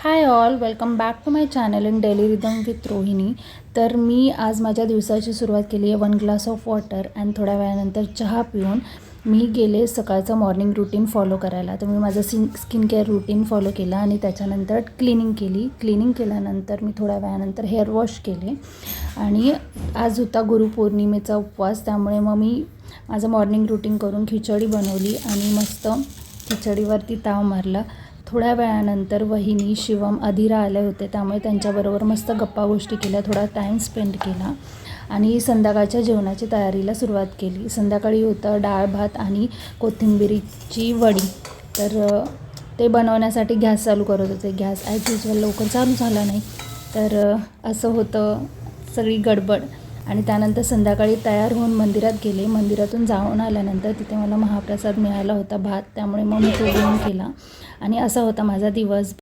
High all, welcome back to my channel in Daily Rhythm with Rohini. तर मी आज माझ्या दिवसाची सुरुवात केली आहे 1 ग्लास ऑफ वॉटर अँड थोड्या वेळानंतर चहा पिऊन मी गेले सकाळचं मॉर्निंग रूटीन फॉलो करायला. तर मी माझं स्किन केअर रूटीन फॉलो केला आणि त्याच्यानंतर क्लिनिंग केल्यानंतर मी थोड्या वेळानंतर हेअर वॉश केले. आणि आज होता गुरुपौर्णिमेचा उपवास, त्यामुळे मग मी माझं मॉर्निंग रूटीन करून खिचडी बनवली आणि मस्त खिचडीवरती ताव मारला. थोड्या वेळानंतर वहिनी, शिवम, अधिरा आले होते, त्यामुळे त्यांच्याबरोबर मस्त गप्पा गोष्टी केल्या, थोडा टाईम स्पेंड केला आणि संध्याकाळच्या जेवणाची तयारीला सुरुवात केली. संध्याकाळी होतं डाळ भात आणि कोथिंबिरीची वडी. तर ते बनवण्यासाठी गॅस चालू करत होते. गॅस ॲज युजल लवकर चालू झाला नाही, तर असं होतं सगळी गडबड. आणि त्यानंतर संध्याकाळी तयार होऊन मंदिरात गेले. मंदिरातून जाऊन आल्यानंतर तिथे मला महाप्रसाद मिळाला होता, भात, त्यामुळे मग मी तो घेऊन केला आणि असा होता माझा दिवस.